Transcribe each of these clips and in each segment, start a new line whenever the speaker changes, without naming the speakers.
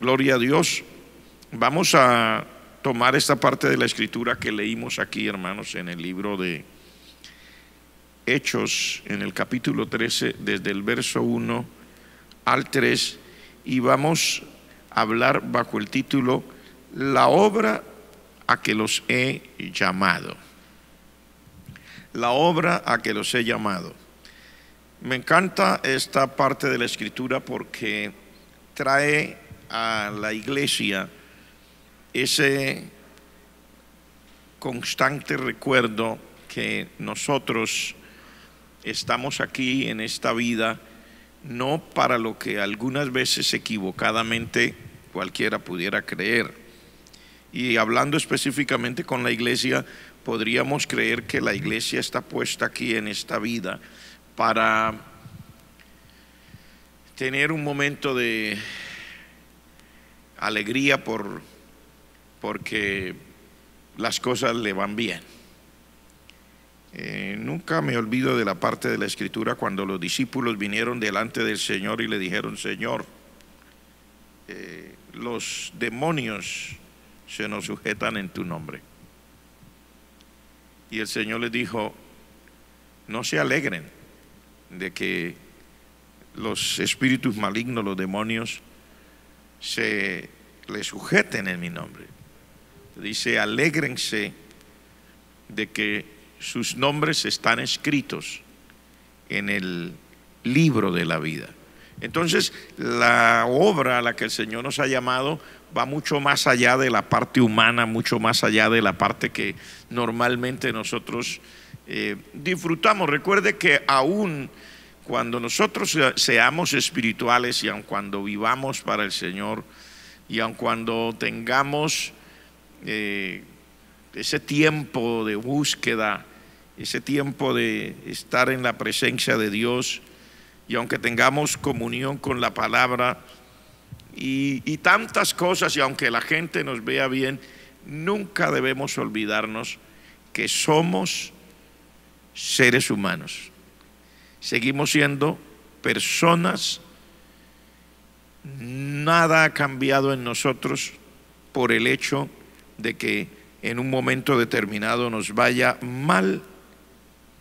Gloria a Dios. Vamos a tomar esta parte de la escritura que leímos aquí, hermanos, en el libro de Hechos, en el capítulo 13, desde el verso 1 al 3, y vamos a hablar bajo el título La obra a que los he llamado. La obra a que los he llamado. Me encanta esta parte de la escritura porque trae a la iglesia ese constante recuerdo que nosotros estamos aquí en esta vida no para lo que algunas veces equivocadamente cualquiera pudiera creer. Y hablando específicamente con la iglesia, podríamos creer que la iglesia está puesta aquí en esta vida para tener un momento de alegría porque las cosas le van bien. Nunca me olvido de la parte de la escritura cuando los discípulos vinieron delante del Señor y le dijeron: Señor, los demonios se nos sujetan en tu nombre. Y el Señor les dijo: no se alegren de que los espíritus malignos, los demonios, se les sujeten en mi nombre. Dice: alégrense de que sus nombres están escritos en el libro de la vida. Entonces, la obra a la que el Señor nos ha llamado va mucho más allá de la parte humana, mucho más allá de la parte que normalmente nosotros disfrutamos. Recuerde que aún cuando nosotros seamos espirituales y aun cuando vivamos para el Señor y aun cuando tengamos ese tiempo de búsqueda, ese tiempo de estar en la presencia de Dios, y aunque tengamos comunión con la palabra y tantas cosas, y aunque la gente nos vea bien, nunca debemos olvidarnos que somos seres humanos. Seguimos siendo personas. Nada ha cambiado en nosotros por el hecho de que en un momento determinado nos vaya mal,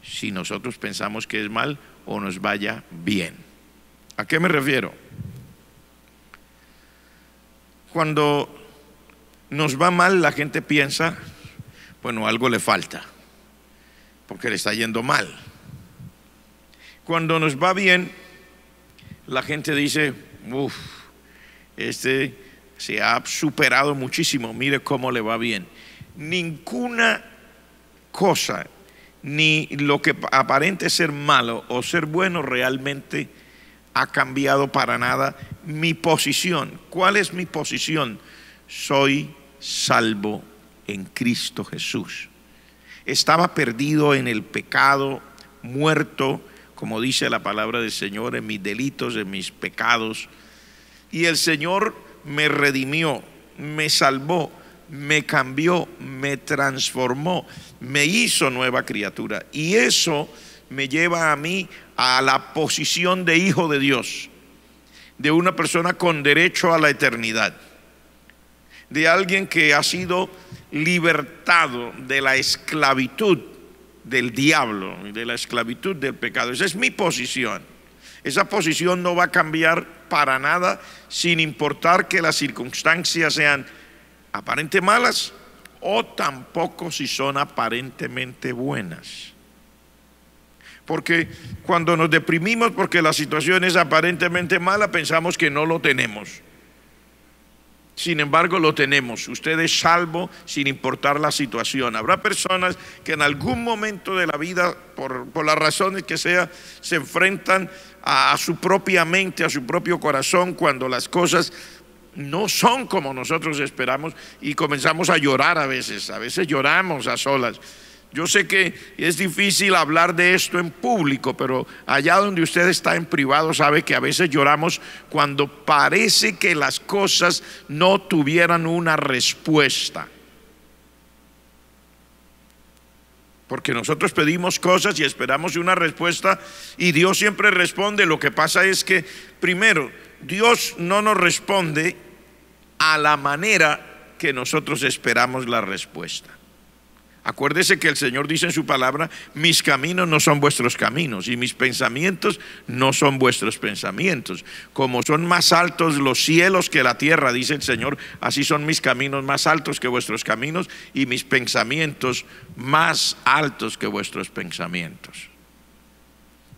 si nosotros pensamos que es mal, o nos vaya bien. ¿A qué me refiero? Cuando nos va mal, la gente piensa: bueno, algo le falta, porque le está yendo mal. Cuando nos va bien, la gente dice: uff, este se ha superado muchísimo, mire cómo le va bien. Ninguna cosa, ni lo que aparente ser malo o ser bueno, realmente ha cambiado para nada mi posición. ¿Cuál es mi posición? Soy salvo en Cristo Jesús. Estaba perdido en el pecado, muerto, como dice la palabra del Señor, en mis delitos, en mis pecados, y el Señor me redimió, me salvó, me cambió, me transformó, me hizo nueva criatura, y eso me lleva a mí a la posición de hijo de Dios, de una persona con derecho a la eternidad, de alguien que ha sido libertado de la esclavitud del diablo y de la esclavitud del pecado. Esa es mi posición. Esa posición no va a cambiar para nada, sin importar que las circunstancias sean aparentemente malas o tampoco si son aparentemente buenas. Porque cuando nos deprimimos porque la situación es aparentemente mala, pensamos que no lo tenemos. Sin embargo, lo tenemos. Usted es salvo sin importar la situación. Habrá personas que en algún momento de la vida, por las razones que sea, se enfrentan a su propia mente, a su propio corazón, cuando las cosas no son como nosotros esperamos, y comenzamos a llorar a veces lloramos a solas. Yo sé que es difícil hablar de esto en público, pero allá donde usted está en privado sabe que a veces lloramos cuando parece que las cosas no tuvieran una respuesta. Porque nosotros pedimos cosas y esperamos una respuesta, y Dios siempre responde. Lo que pasa es que, primero, Dios no nos responde a la manera que nosotros esperamos la respuesta. Acuérdese que el Señor dice en su palabra: mis caminos no son vuestros caminos y mis pensamientos no son vuestros pensamientos. Como son más altos los cielos que la tierra, dice el Señor, así son mis caminos más altos que vuestros caminos y mis pensamientos más altos que vuestros pensamientos.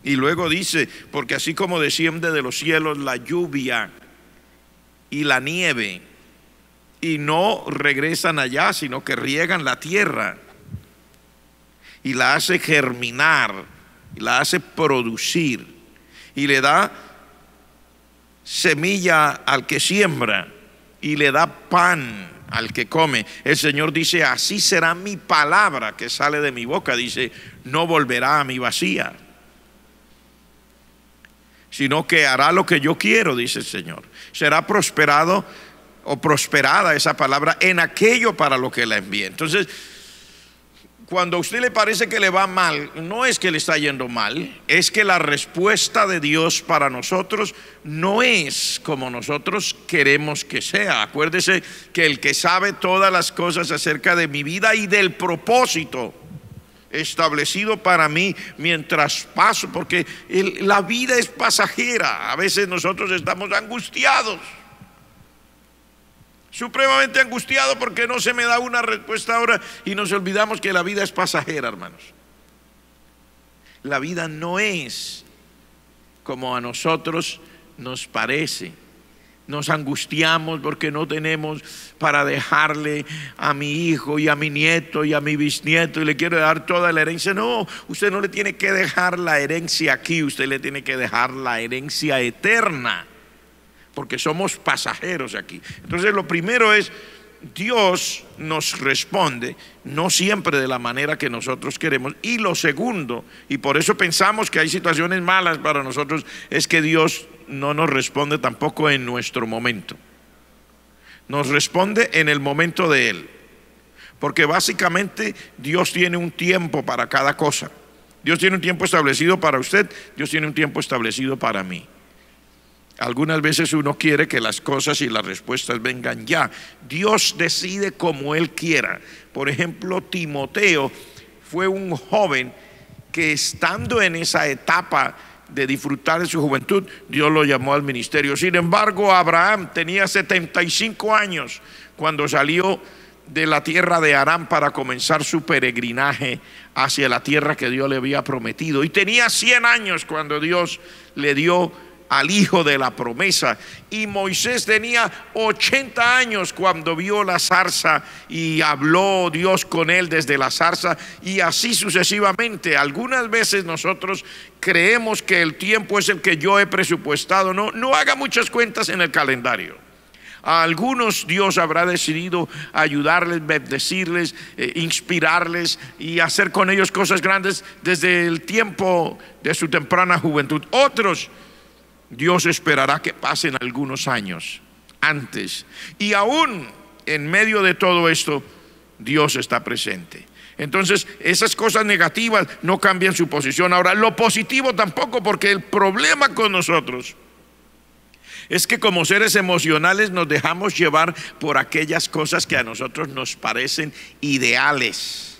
Y luego dice: porque así como desciende de los cielos la lluvia y la nieve, y no regresan allá, sino que riegan la tierra y la hace germinar, y la hace producir, y le da semilla al que siembra, y le da pan al que come. El Señor dice: así será mi palabra que sale de mi boca. Dice: no volverá a mí vacía, sino que hará lo que yo quiero, dice el Señor. Será prosperado o prosperada esa palabra en aquello para lo que la envíe. Entonces, cuando a usted le parece que le va mal, no es que le está yendo mal, es que la respuesta de Dios para nosotros no es como nosotros queremos que sea. Acuérdese que el que sabe todas las cosas acerca de mi vida y del propósito establecido para mí mientras paso, porque la vida es pasajera. A veces nosotros estamos angustiados, supremamente angustiado porque no se me da una respuesta ahora, y nos olvidamos que la vida es pasajera, hermanos. La vida no es como a nosotros nos parece. Nos angustiamos porque no tenemos para dejarle a mi hijo y a mi nieto y a mi bisnieto, y le quiero dar toda la herencia. No, usted no le tiene que dejar la herencia aquí, usted le tiene que dejar la herencia eterna, porque somos pasajeros aquí. Entonces, lo primero es: Dios nos responde, no siempre de la manera que nosotros queremos. Y lo segundo, y por eso pensamos que hay situaciones malas para nosotros, es que Dios no nos responde tampoco en nuestro momento. Nos responde en el momento de Él, porque básicamente Dios tiene un tiempo para cada cosa. Dios tiene un tiempo establecido para usted, Dios tiene un tiempo establecido para mí. Algunas veces uno quiere que las cosas y las respuestas vengan ya. Dios decide como Él quiera. Por ejemplo, Timoteo fue un joven que, estando en esa etapa de disfrutar de su juventud, Dios lo llamó al ministerio. Sin embargo, Abraham tenía 75 años cuando salió de la tierra de Harán para comenzar su peregrinaje hacia la tierra que Dios le había prometido, y tenía 100 años cuando Dios le dio al hijo de la promesa. Y Moisés tenía 80 años cuando vio la zarza y habló Dios con él desde la zarza, y así sucesivamente. Algunas veces nosotros creemos que el tiempo es el que yo he presupuestado. No haga muchas cuentas en el calendario. A algunos Dios habrá decidido ayudarles, bendecirles, inspirarles y hacer con ellos cosas grandes desde el tiempo de su temprana juventud. Otros Dios esperará que pasen algunos años antes, y aún en medio de todo esto Dios está presente. Entonces, esas cosas negativas no cambian su posición. Ahora, lo positivo tampoco, porque el problema con nosotros es que como seres emocionales nos dejamos llevar por aquellas cosas que a nosotros nos parecen ideales.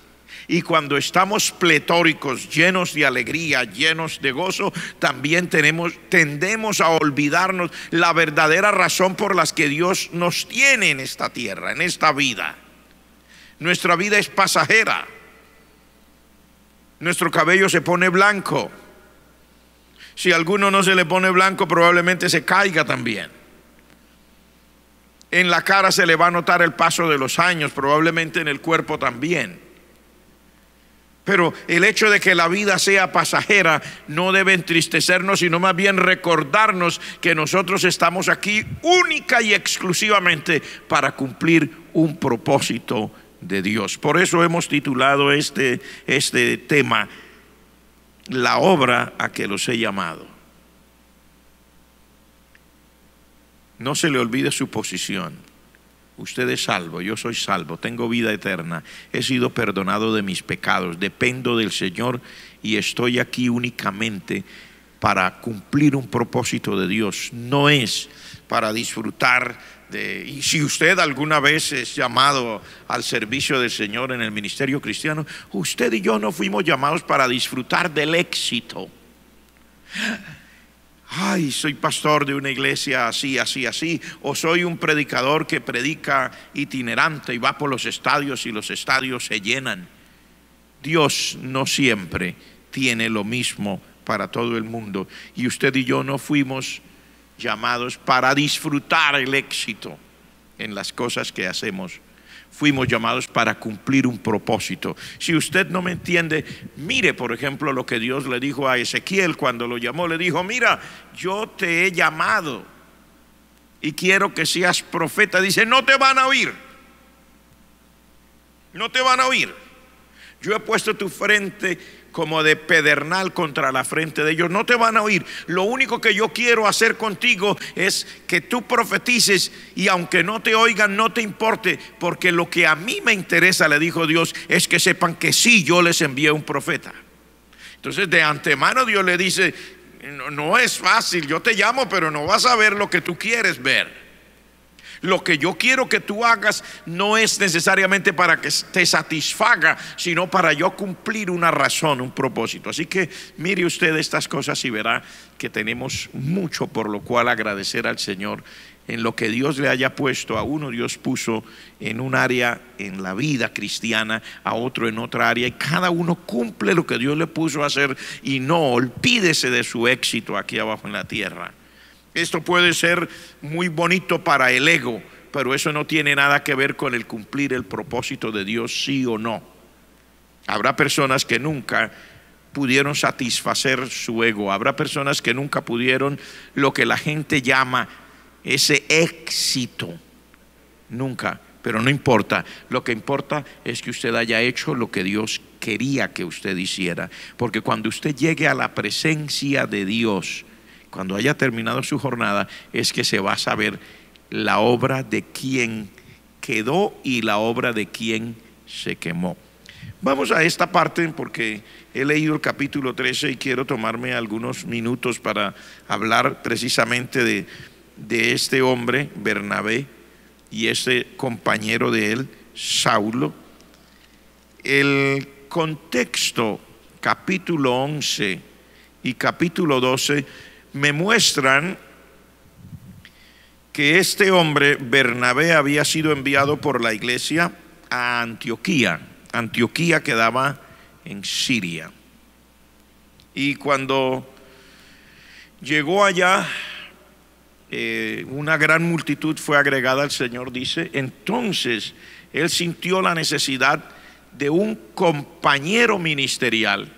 Y cuando estamos pletóricos, llenos de alegría, llenos de gozo, también tendemos a olvidarnos la verdadera razón por la que Dios nos tiene en esta tierra, en esta vida. Nuestra vida es pasajera. Nuestro cabello se pone blanco. Si a alguno no se le pone blanco, probablemente se caiga también. En la cara se le va a notar el paso de los años, probablemente en el cuerpo también. Pero el hecho de que la vida sea pasajera no debe entristecernos, sino más bien recordarnos que nosotros estamos aquí única y exclusivamente para cumplir un propósito de Dios. Por eso hemos titulado este tema: la obra a que los he llamado. No se le olvide su posición. Usted es salvo, yo soy salvo, tengo vida eterna, he sido perdonado de mis pecados, dependo del Señor y estoy aquí únicamente para cumplir un propósito de Dios. No es para disfrutar y si usted alguna vez es llamado al servicio del Señor en el ministerio cristiano, usted y yo no fuimos llamados para disfrutar del éxito. Ay, soy pastor de una iglesia así, así, así, o soy un predicador que predica itinerante y va por los estadios y los estadios se llenan. Dios no siempre tiene lo mismo para todo el mundo, y usted y yo no fuimos llamados para disfrutar el éxito en las cosas que hacemos. Fuimos llamados para cumplir un propósito. Si usted no me entiende, mire por ejemplo lo que Dios le dijo a Ezequiel cuando lo llamó. Le dijo: mira, yo te he llamado y quiero que seas profeta. Dice: no te van a oír, no te van a oír. Yo he puesto tu frente como de pedernal contra la frente de ellos, no te van a oír. Lo único que yo quiero hacer contigo es que tú profetices, y aunque no te oigan, no te importe, porque lo que a mí me interesa, le dijo Dios, es que sepan que sí, yo les envié un profeta. Entonces de antemano Dios le dice: no es fácil, yo te llamo, pero no vas a ver lo que tú quieres ver. Lo que yo quiero que tú hagas no es necesariamente para que te satisfaga, sino para yo cumplir una razón, un propósito. Así que mire usted estas cosas y verá que tenemos mucho por lo cual agradecer al Señor. En lo que Dios le haya puesto, a uno Dios puso en un área en la vida cristiana, a otro en otra área, y cada uno cumple lo que Dios le puso a hacer, y no olvídese de su éxito aquí abajo en la tierra. Esto puede ser muy bonito para el ego, pero eso no tiene nada que ver con el cumplir el propósito de Dios, sí o no. Habrá personas que nunca pudieron satisfacer su ego. Habrá personas que nunca pudieron lo que la gente llama ese éxito. Nunca, pero no importa. Lo que importa es que usted haya hecho lo que Dios quería que usted hiciera. Porque cuando usted llegue a la presencia de Dios, cuando haya terminado su jornada, es que se va a saber la obra de quien quedó y la obra de quien se quemó. Vamos a esta parte porque he leído el capítulo 13 y quiero tomarme algunos minutos para hablar precisamente de este hombre, Bernabé, y este compañero de él, Saulo. El contexto, capítulo 11 y capítulo 12, me muestran que este hombre, Bernabé, había sido enviado por la iglesia a Antioquía. Antioquía quedaba en Siria. Y cuando llegó allá, una gran multitud fue agregada al Señor, dice. Entonces él sintió la necesidad de un compañero ministerial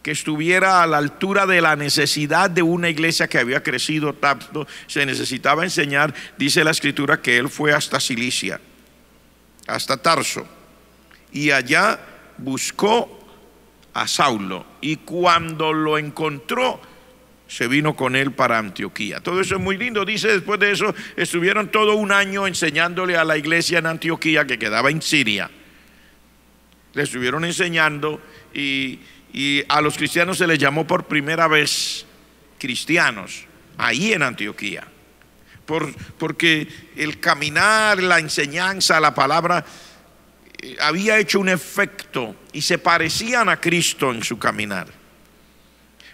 que estuviera a la altura de la necesidad de una iglesia que había crecido tanto. Se necesitaba enseñar. Dice la escritura que él fue hasta Cilicia, hasta Tarso, y allá buscó a Saulo, y cuando lo encontró se vino con él para Antioquía. Todo eso es muy lindo. Dice: después de eso estuvieron todo un año enseñándole a la iglesia en Antioquía, que quedaba en Siria. Le estuvieron enseñando, y a los cristianos se les llamó por primera vez cristianos ahí en Antioquía, porque el caminar, la enseñanza, la palabra había hecho un efecto y se parecían a Cristo en su caminar.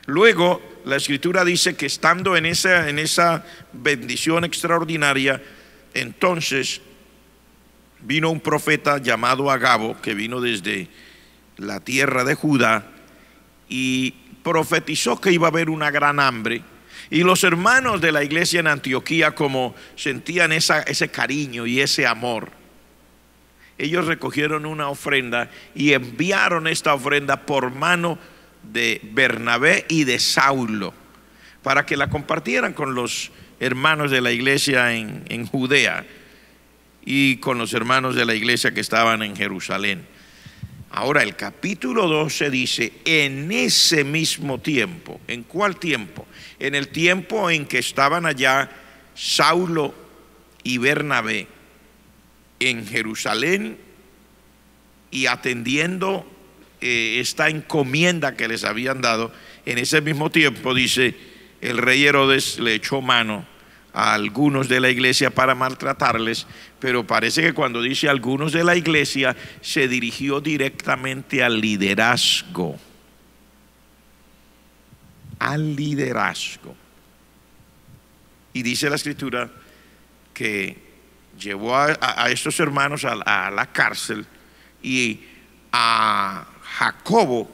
Luego la escritura dice que estando en esa bendición extraordinaria, entonces vino un profeta llamado Agabo, que vino desde la tierra de Judá, y profetizó que iba a haber una gran hambre. Y los hermanos de la iglesia en Antioquía, como sentían ese cariño y ese amor, ellos recogieron una ofrenda y enviaron esta ofrenda por mano de Bernabé y de Saulo, para que la compartieran con los hermanos de la iglesia en Judea y con los hermanos de la iglesia que estaban en Jerusalén. Ahora el capítulo 12 dice: en ese mismo tiempo. ¿En cuál tiempo? En el tiempo en que estaban allá Saulo y Bernabé en Jerusalén y atendiendo esta encomienda que les habían dado. En ese mismo tiempo, dice, el rey Herodes le echó mano a algunos de la iglesia para maltratarles, pero parece que cuando dice algunos de la iglesia se dirigió directamente al liderazgo. Al liderazgo. Y dice la escritura que llevó a estos hermanos a la cárcel, y a Jacobo,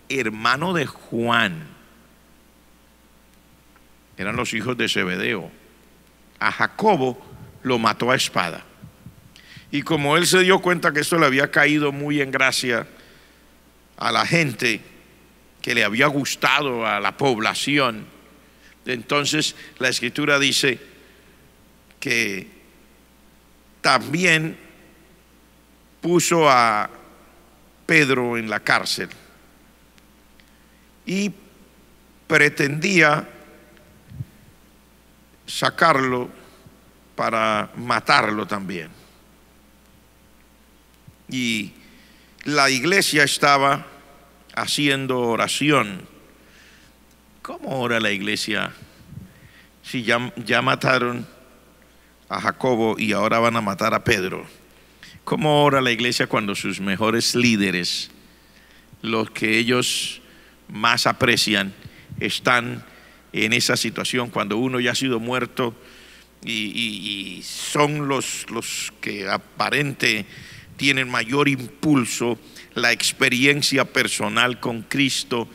hermano de Juan, eran los hijos de Zebedeo, a Jacobo lo mató a espada. Y como él se dio cuenta que esto le había caído muy en gracia a la gente, que le había gustado a la población, entonces la escritura dice que también puso a Pedro en la cárcel y pretendía sacarlo para matarlo también. Y la iglesia estaba haciendo oración. ¿Cómo ora la iglesia si ya mataron a Jacobo y ahora van a matar a Pedro? ¿Cómo ora la iglesia cuando sus mejores líderes, los que ellos más aprecian, están en esa situación, cuando uno ya ha sido muerto y son los que aparente tienen mayor impulso, la experiencia personal con Cristo,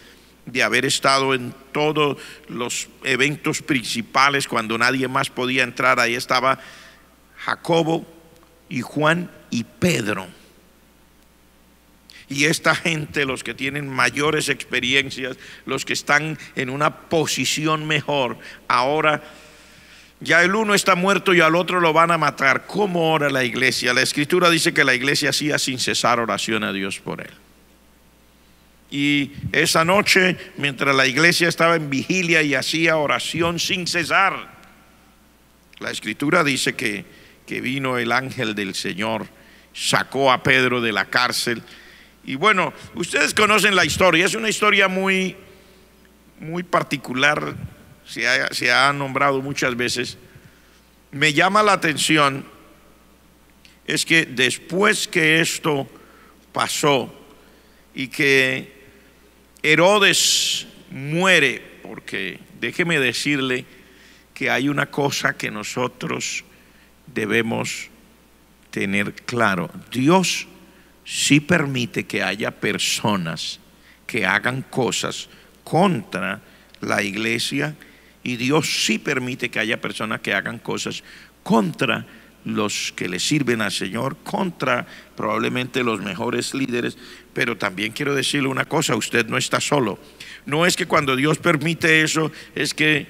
de haber estado en todos los eventos principales cuando nadie más podía entrar? Ahí estaba Jacobo y Juan y Pedro. Y esta gente, los que tienen mayores experiencias, los que están en una posición mejor, ahora ya el uno está muerto y al otro lo van a matar. ¿Cómo ora la iglesia? La escritura dice que la iglesia hacía sin cesar oración a Dios por él. Y esa noche, mientras la iglesia estaba en vigilia y hacía oración sin cesar, la escritura dice que vino el ángel del Señor, sacó a Pedro de la cárcel. Y bueno, ustedes conocen la historia, es una historia muy, muy particular, se ha nombrado muchas veces. Me llama la atención es que después que esto pasó y que Herodes muere, porque déjeme decirle que hay una cosa que nosotros debemos tener claro: Dios sí permite que haya personas que hagan cosas contra la iglesia, y Dios sí permite que haya personas que hagan cosas contra los que le sirven al Señor, contra probablemente los mejores líderes. Pero también quiero decirle una cosa: usted no está solo. No es que cuando Dios permite eso es que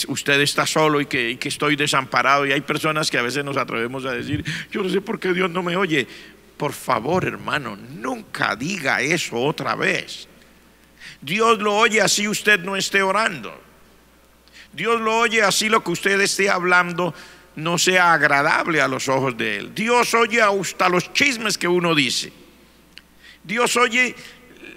usted está solo y que estoy desamparado. Y hay personas que a veces nos atrevemos a decir: yo no sé por qué Dios no me oye. Por favor, hermano, nunca diga eso otra vez. Dios lo oye así usted no esté orando. Dios lo oye así lo que usted esté hablando no sea agradable a los ojos de Él. Dios oye hasta los chismes que uno dice. Dios oye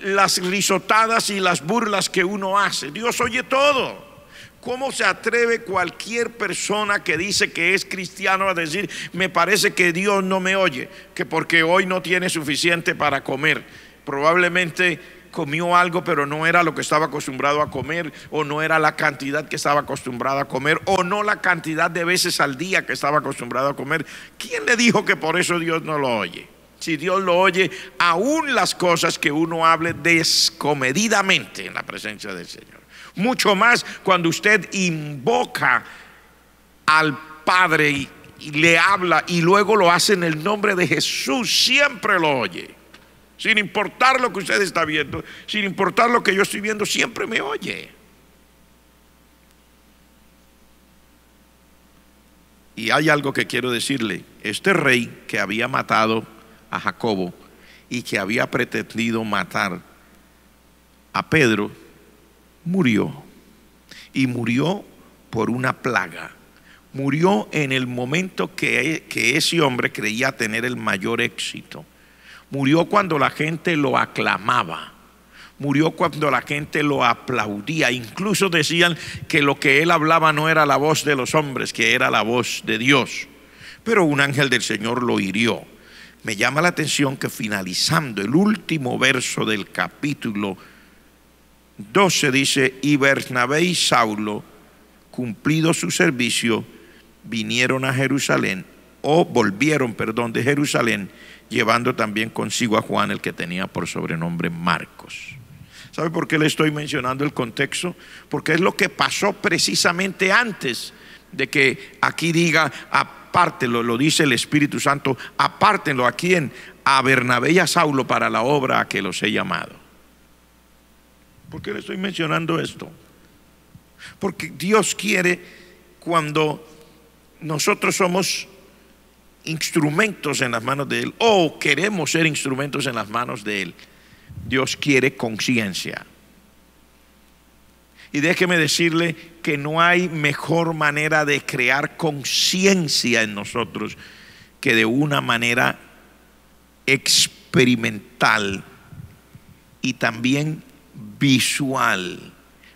las risotadas y las burlas que uno hace. Dios oye todo. ¿Cómo se atreve cualquier persona que dice que es cristiano a decir: me parece que Dios no me oye, que porque hoy no tiene suficiente para comer? Probablemente comió algo, pero no era lo que estaba acostumbrado a comer, o no era la cantidad que estaba acostumbrado a comer, o no la cantidad de veces al día que estaba acostumbrado a comer. ¿Quién le dijo que por eso Dios no lo oye? Si Dios lo oye, aún las cosas que uno hable descomedidamente en la presencia del Señor. Mucho más cuando usted invoca al Padre y le habla y luego lo hace en el nombre de Jesús, siempre lo oye. Sin importar lo que usted está viendo, sin importar lo que yo estoy viendo, siempre me oye. Y hay algo que quiero decirle: este rey que había matado a Jacobo y que había pretendido matar a Pedro, murió. Y murió por una plaga. Murió en el momento que ese hombre creía tener el mayor éxito. Murió cuando la gente lo aclamaba. Murió cuando la gente lo aplaudía. Incluso decían que lo que él hablaba no era la voz de los hombres, que era la voz de Dios. Pero un ángel del Señor lo hirió. Me llama la atención que finalizando el último verso del capítulo 12 dice: y Bernabé y Saulo, cumplido su servicio, volvieron de Jerusalén, llevando también consigo a Juan, el que tenía por sobrenombre Marcos. ¿Sabe por qué le estoy mencionando el contexto? Porque es lo que pasó precisamente antes de que aquí diga apártenlo, lo dice el Espíritu Santo, apártenlo. ¿A quién? A Bernabé y a Saulo para la obra a que los he llamado. ¿Por qué le estoy mencionando esto? Porque Dios quiere, cuando nosotros somos instrumentos en las manos de Él, o queremos ser instrumentos en las manos de Él, Dios quiere conciencia. Y déjeme decirle que no hay mejor manera de crear conciencia en nosotros que de una manera experimental y también visual,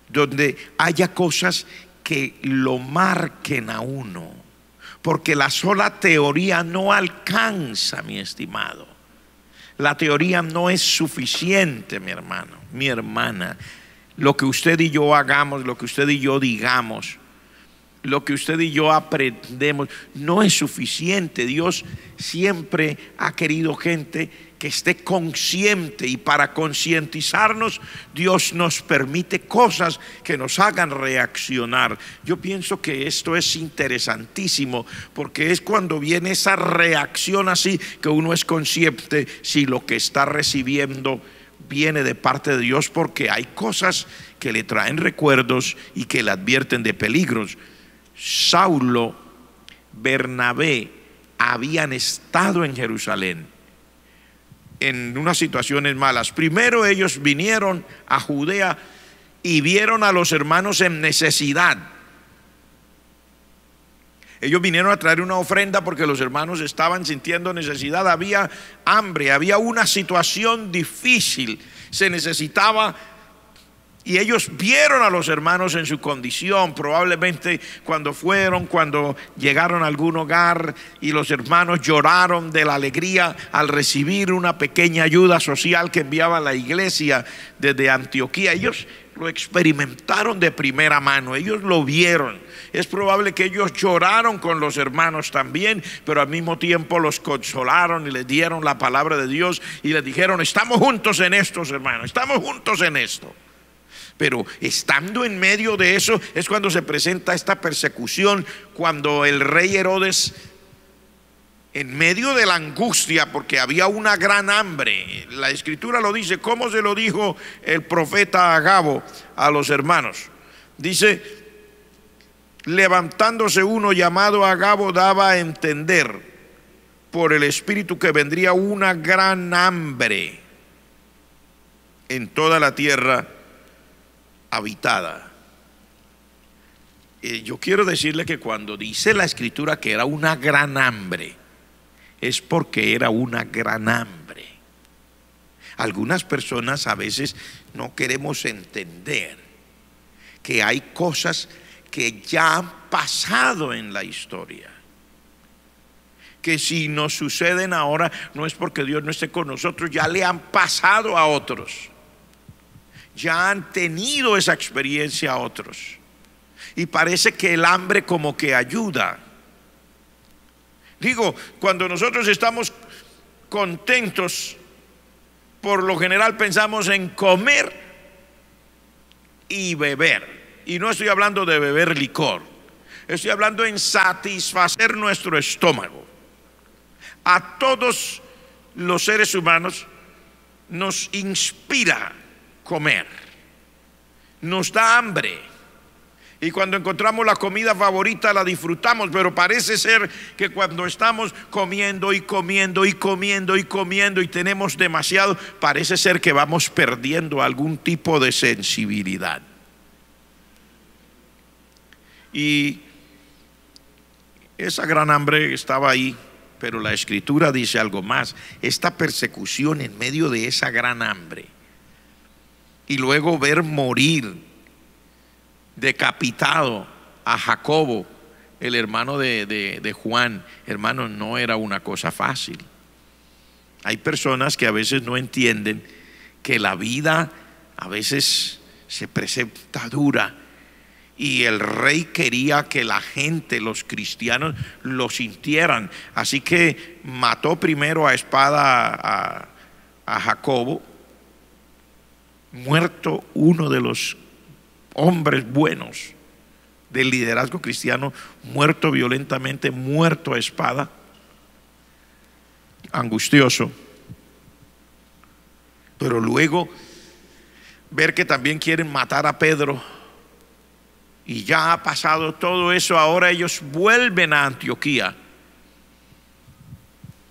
donde haya cosas que lo marquen a uno, porque la sola teoría no alcanza, mi estimado. La teoría no es suficiente, mi hermano, mi hermana. Lo que usted y yo hagamos, lo que usted y yo digamos, lo que usted y yo aprendemos, no es suficiente. Dios siempre ha querido gente que esté consciente, y para concientizarnos Dios nos permite cosas que nos hagan reaccionar. Yo pienso que esto es interesantísimo, porque es cuando viene esa reacción así que uno es consciente si lo que está recibiendo viene de parte de Dios, porque hay cosas que le traen recuerdos y que le advierten de peligros. Saulo, Bernabé habían estado en Jerusalén en unas situaciones malas. Primero ellos vinieron a Judea y vieron a los hermanos en necesidad. Ellos vinieron a traer una ofrenda porque los hermanos estaban sintiendo necesidad, había hambre, había una situación difícil, se necesitaba. Y ellos vieron a los hermanos en su condición. Probablemente cuando llegaron a algún hogar y los hermanos lloraron de la alegría al recibir una pequeña ayuda social que enviaba la iglesia desde Antioquía. Ellos lo experimentaron de primera mano, ellos lo vieron. Es probable que ellos lloraron con los hermanos también, pero al mismo tiempo los consolaron y les dieron la palabra de Dios y les dijeron: estamos juntos en esto, hermanos, estamos juntos en esto. Pero estando en medio de eso es cuando se presenta esta persecución, cuando el rey Herodes, en medio de la angustia, porque había una gran hambre, la escritura lo dice, ¿cómo se lo dijo el profeta Agabo a los hermanos? Dice: levantándose uno llamado Agabo daba a entender por el Espíritu que vendría una gran hambre en toda la tierra habitada. Yo quiero decirle que cuando dice la escritura que era una gran hambre, es porque era una gran hambre. Algunas personas a veces no queremos entender que hay cosas que ya han pasado en la historia, que si nos suceden ahora no es porque Dios no esté con nosotros, ya le han pasado a otros, ya han tenido esa experiencia a otros, y parece que el hambre como que ayuda. Digo, cuando nosotros estamos contentos, por lo general pensamos en comer y beber, y no estoy hablando de beber licor, estoy hablando en satisfacer nuestro estómago. A todos los seres humanos nos inspira comer, nos da hambre, y cuando encontramos la comida favorita la disfrutamos, pero parece ser que cuando estamos comiendo y comiendo y comiendo y comiendo y tenemos demasiado, parece ser que vamos perdiendo algún tipo de sensibilidad. Y esa gran hambre estaba ahí, pero la escritura dice algo más. Esta persecución en medio de esa gran hambre y luego ver morir decapitado a Jacobo, el hermano de Juan, hermano, no era una cosa fácil. Hay personas que a veces no entienden que la vida a veces se presenta dura, y el rey quería que la gente, los cristianos, lo sintieran. Así que mató primero a espada a Jacobo, muerto uno de los hombres buenos del liderazgo cristiano, muerto violentamente, muerto a espada, angustioso. Pero luego ver que también quieren matar a Pedro, y ya ha pasado todo eso. Ahora ellos vuelven a Antioquía.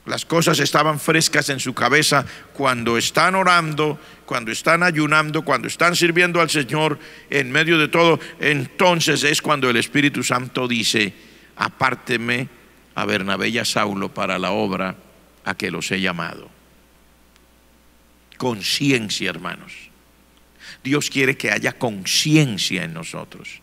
Las cosas estaban frescas en su cabeza cuando están orando, cuando están ayunando, cuando están sirviendo al Señor en medio de todo. Entonces es cuando el Espíritu Santo dice: apárteme a Bernabé y a Saulo para la obra a que los he llamado. Conciencia, hermanos. Dios quiere que haya conciencia en nosotros.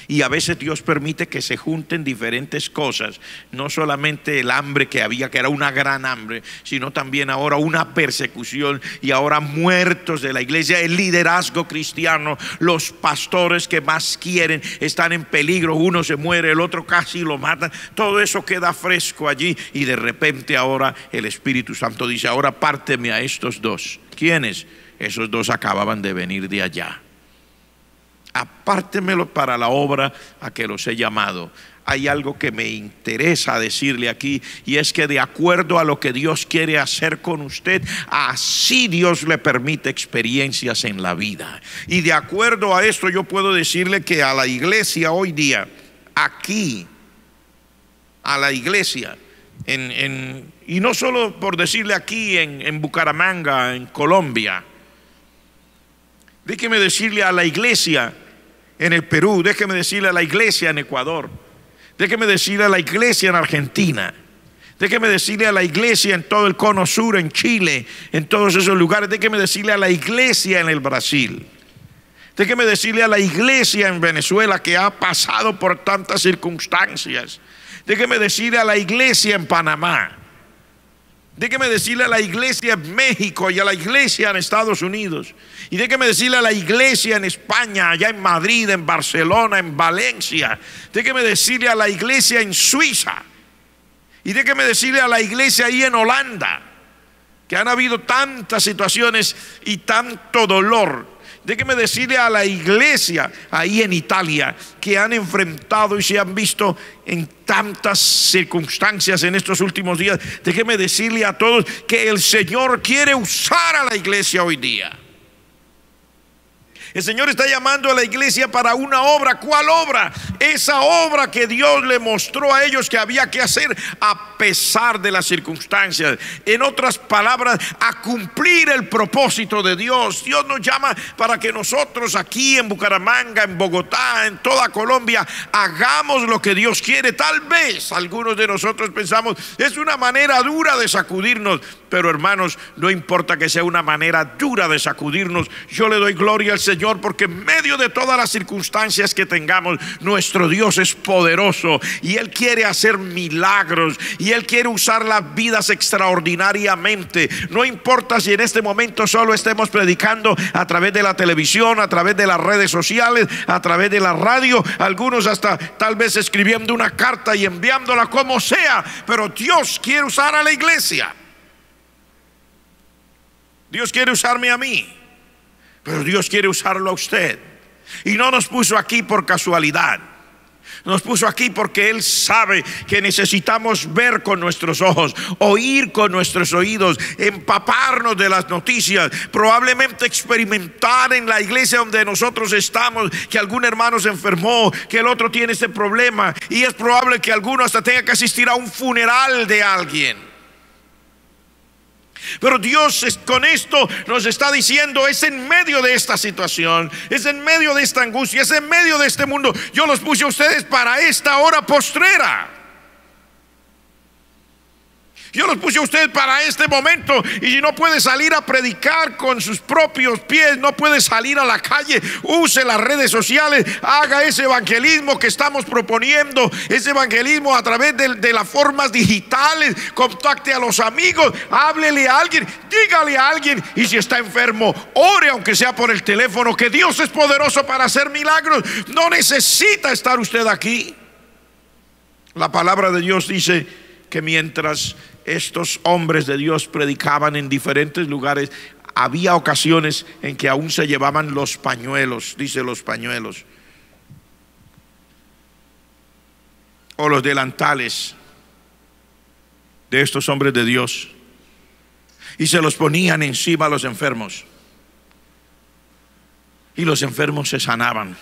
Y a veces Dios permite que se junten diferentes cosas, no solamente el hambre que había, que era una gran hambre, sino también ahora una persecución, y ahora muertos de la iglesia, el liderazgo cristiano, los pastores que más quieren están en peligro, uno se muere, el otro casi lo matan, todo eso queda fresco allí, y de repente ahora el Espíritu Santo dice: ahora párteme a estos dos. ¿Quiénes? Esos dos acababan de venir de allá. Apártemelo para la obra a que los he llamado. Hay algo que me interesa decirle aquí, y es que de acuerdo a lo que Dios quiere hacer con usted, así Dios le permite experiencias en la vida. Y de acuerdo a esto yo puedo decirle que a la iglesia hoy día, aquí, a la iglesia, y no solo por decirle aquí en Bucaramanga, en Colombia, déjeme decirle a la iglesia en el Perú, déjeme decirle a la iglesia en Ecuador, déjeme decirle a la iglesia en Argentina, déjeme decirle a la iglesia en todo el cono sur, en Chile, en todos esos lugares, déjeme decirle a la iglesia en el Brasil, déjeme decirle a la iglesia en Venezuela, que ha pasado por tantas circunstancias, déjeme decirle a la iglesia en Panamá, déjeme decirle a la iglesia en México y a la iglesia en Estados Unidos, y déjeme decirle a la iglesia en España, allá en Madrid, en Barcelona, en Valencia, déjeme decirle a la iglesia en Suiza, y déjeme decirle a la iglesia ahí en Holanda, que han habido tantas situaciones y tanto dolor. Déjeme decirle a la iglesia ahí en Italia, que han enfrentado y se han visto en tantas circunstancias en estos últimos días. Déjeme decirle a todos que el Señor quiere usar a la iglesia hoy día. El Señor está llamando a la iglesia para una obra. ¿Cuál obra? Esa obra que Dios le mostró a ellos que había que hacer a pesar de las circunstancias. En otras palabras, a cumplir el propósito de Dios. Dios nos llama para que nosotros aquí en Bucaramanga, en Bogotá, en toda Colombia, hagamos lo que Dios quiere. Tal vez algunos de nosotros pensamos: es una manera dura de sacudirnos. Pero hermanos, no importa que sea una manera dura de sacudirnos, yo le doy gloria al Señor, porque en medio de todas las circunstancias que tengamos, nuestro Dios es poderoso y Él quiere hacer milagros y Él quiere usar las vidas extraordinariamente. No importa si en este momento solo estemos predicando a través de la televisión, a través de las redes sociales, a través de la radio, algunos hasta tal vez escribiendo una carta y enviándola, como sea, pero Dios quiere usar a la iglesia. Dios quiere usarme a mí, pero Dios quiere usarlo a usted. Y no nos puso aquí por casualidad. Nos puso aquí porque Él sabe que necesitamos ver con nuestros ojos, oír con nuestros oídos, empaparnos de las noticias, probablemente experimentar en la iglesia donde nosotros estamos que algún hermano se enfermó, que el otro tiene este problema, y es probable que alguno hasta tenga que asistir a un funeral de alguien. Pero Dios con esto nos está diciendo: es en medio de esta situación, es en medio de esta angustia, es en medio de este mundo, yo los puse a ustedes para esta hora postrera. Yo los puse a usted para este momento. Y si no puede salir a predicar con sus propios pies, no puede salir a la calle, use las redes sociales, haga ese evangelismo que estamos proponiendo, ese evangelismo a través de las formas digitales. Contacte a los amigos, háblele a alguien, dígale a alguien. Y si está enfermo, ore aunque sea por el teléfono, que Dios es poderoso para hacer milagros. No necesita estar usted aquí. La palabra de Dios dice que mientras estos hombres de Dios predicaban en diferentes lugares, había ocasiones en que aún se llevaban los pañuelos, dice los pañuelos, o los delantales de estos hombres de Dios, y se los ponían encima a los enfermos, y los enfermos se sanaban,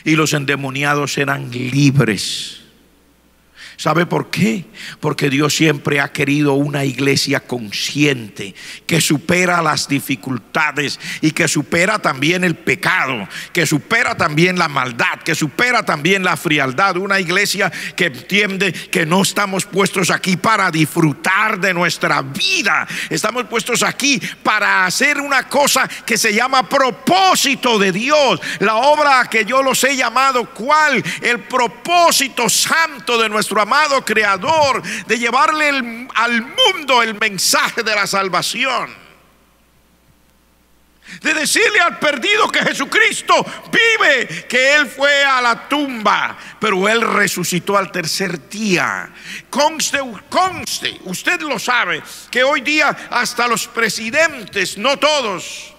y los endemoniados eran libres. ¿Sabe por qué? Porque Dios siempre ha querido una iglesia consciente, que supera las dificultades y que supera también el pecado, que supera también la maldad, que supera también la frialdad. Una iglesia que entiende que no estamos puestos aquí para disfrutar de nuestra vida. Estamos puestos aquí para hacer una cosa que se llama propósito de Dios. La obra que yo los he llamado, ¿cuál? El propósito santo de nuestro amado Creador, de llevarle al mundo el mensaje de la salvación, de decirle al perdido que Jesucristo vive, que Él fue a la tumba, pero Él resucitó al tercer día. Conste, usted lo sabe, que hoy día hasta los presidentes, no todos,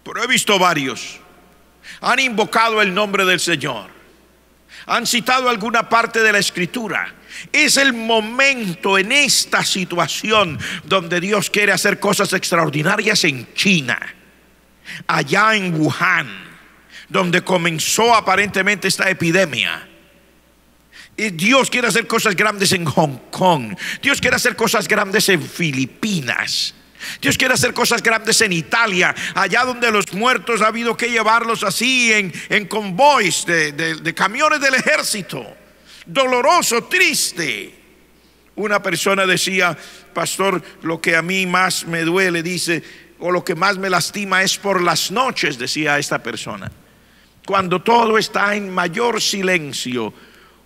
pero he visto varios, han invocado el nombre del Señor, han citado alguna parte de la Escritura. Es el momento en esta situación donde Dios quiere hacer cosas extraordinarias en China, allá en Wuhan, donde comenzó aparentemente esta epidemia. Y Dios quiere hacer cosas grandes en Hong Kong. Dios quiere hacer cosas grandes en Filipinas. Dios quiere hacer cosas grandes en Italia, allá donde los muertos ha habido que llevarlos así en convoys de camiones del ejército. Doloroso, triste. Una persona decía: pastor, lo que a mí más me duele, dice, o lo que más me lastima es por las noches, decía esta persona, cuando todo está en mayor silencio,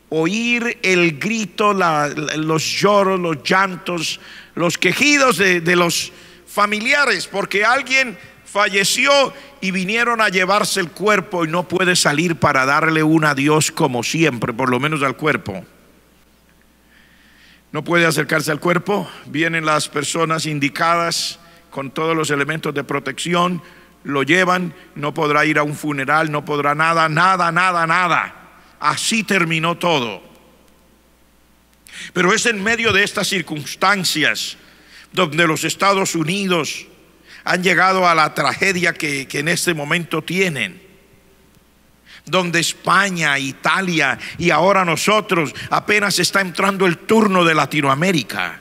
oír el grito, los lloros, los llantos, los quejidos de los familiares, porque alguien falleció y vinieron a llevarse el cuerpo y no puede salir para darle un adiós como siempre, por lo menos al cuerpo. No puede acercarse al cuerpo, vienen las personas indicadas con todos los elementos de protección, lo llevan, no podrá ir a un funeral, no podrá nada. Así terminó todo. Pero es en medio de estas circunstancias donde los Estados Unidos han llegado a la tragedia que en este momento tienen, donde España, Italia y ahora nosotros, apenas está entrando el turno de Latinoamérica.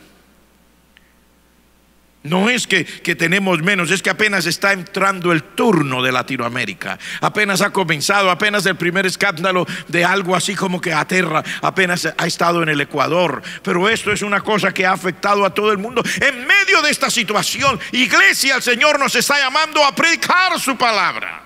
No es que tenemos menos, es que apenas está entrando el turno de Latinoamérica. Apenas ha comenzado, apenas el primer escándalo de algo así como que aterra, apenas ha estado en el Ecuador. Pero esto es una cosa que ha afectado a todo el mundo. En medio de esta situación, iglesia, el Señor nos está llamando a predicar su palabra.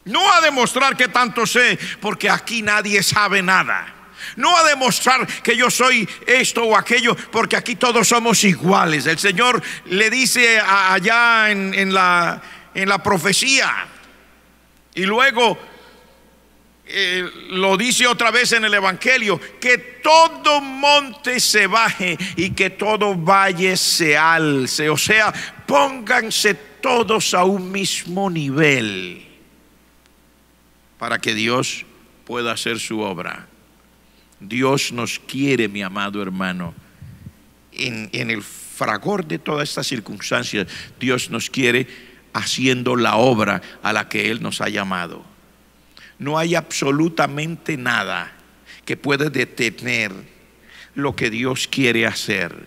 No a demostrar que tanto sé, porque aquí nadie sabe nada. No a demostrar que yo soy esto o aquello, porque aquí todos somos iguales. El Señor le dice allá en la profecía, y luego lo dice otra vez en el Evangelio, que todo monte se baje y que todo valle se alce. O sea, pónganse todos a un mismo nivel para que Dios pueda hacer su obra. Dios nos quiere, mi amado hermano, en el fragor de todas estas circunstancias. Dios nos quiere haciendo la obra a la que Él nos ha llamado. No hay absolutamente nada que pueda detener lo que Dios quiere hacer.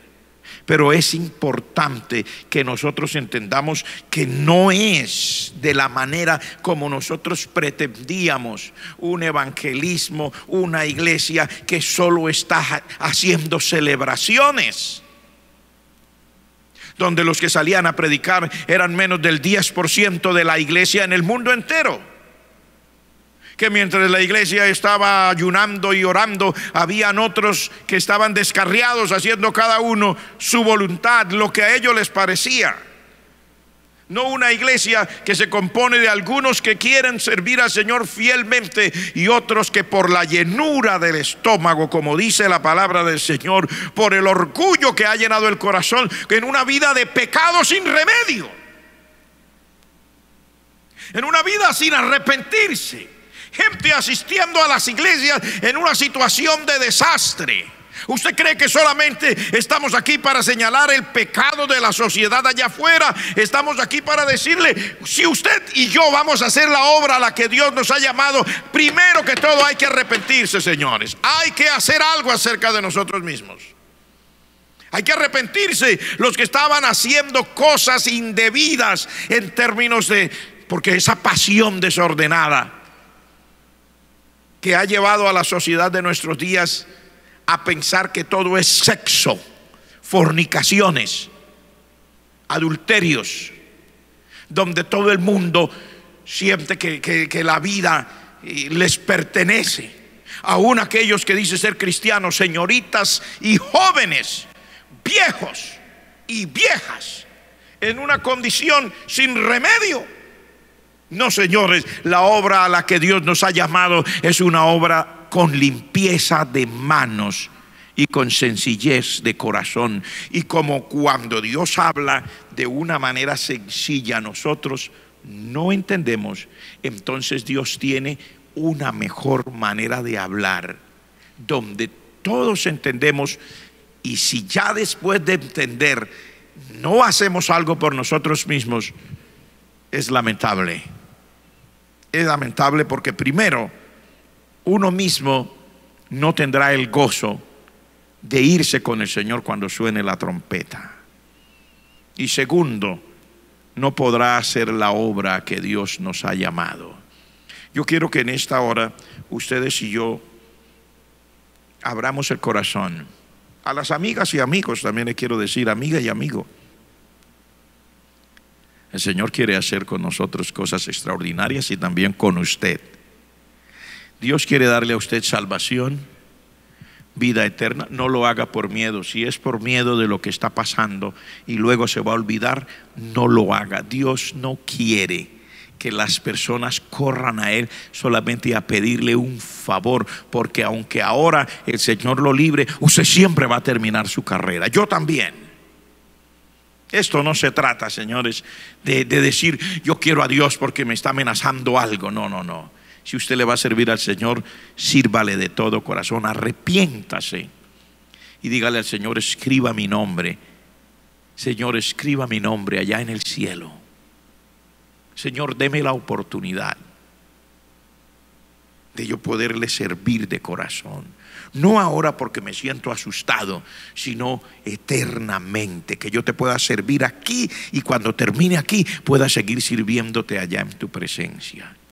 Pero es importante que nosotros entendamos que no es de la manera como nosotros pretendíamos un evangelismo, una iglesia que solo está haciendo celebraciones, donde los que salían a predicar eran menos del 10% de la iglesia en el mundo entero. Que mientras la iglesia estaba ayunando y orando, habían otros que estaban descarriados, haciendo cada uno su voluntad, lo que a ellos les parecía. No una iglesia que se compone de algunos que quieren servir al Señor fielmente y otros que por la llenura del estómago, como dice la palabra del Señor, por el orgullo que ha llenado el corazón, en una vida de pecado sin remedio, en una vida sin arrepentirse. Gente asistiendo a las iglesias en una situación de desastre. ¿Usted cree que solamente estamos aquí para señalar el pecado de la sociedad allá afuera? Estamos aquí para decirle, si usted y yo vamos a hacer la obra a la que Dios nos ha llamado, primero que todo hay que arrepentirse, señores. Hay que hacer algo acerca de nosotros mismos. Hay que arrepentirse los que estaban haciendo cosas indebidas en términos de, porque esa pasión desordenada que ha llevado a la sociedad de nuestros días a pensar que todo es sexo, fornicaciones, adulterios, donde todo el mundo siente que la vida les pertenece. Aún aquellos que dicen ser cristianos, señoritas y jóvenes, viejos y viejas, en una condición sin remedio. No, señores, la obra a la que Dios nos ha llamado es una obra con limpieza de manos y con sencillez de corazón. Y como cuando Dios habla de una manera sencilla, nosotros no entendemos, entonces Dios tiene una mejor manera de hablar, donde todos entendemos. Y si ya después de entender no hacemos algo por nosotros mismos, es lamentable. Es lamentable porque primero, uno mismo no tendrá el gozo de irse con el Señor cuando suene la trompeta. Y segundo, no podrá hacer la obra que Dios nos ha llamado. Yo quiero que en esta hora ustedes y yo abramos el corazón. A las amigas y amigos también les quiero decir, amiga y amigo, el Señor quiere hacer con nosotros cosas extraordinarias y también con usted. Dios quiere darle a usted salvación, vida eterna. No lo haga por miedo. Si es por miedo de lo que está pasando y luego se va a olvidar, no lo haga. Dios no quiere que las personas corran a Él solamente a pedirle un favor, porque aunque ahora el Señor lo libre, usted siempre va a terminar su carrera. Yo también. Esto no se trata, señores, de decir yo quiero a Dios porque me está amenazando algo. No, no, no. Si usted le va a servir al Señor, sírvale de todo corazón, arrepiéntase y dígale al Señor, escriba mi nombre. Señor, escriba mi nombre allá en el cielo. Señor, deme la oportunidad de yo poderle servir de corazón. No ahora porque me siento asustado, sino eternamente, que yo te pueda servir aquí y cuando termine aquí pueda seguir sirviéndote allá en tu presencia.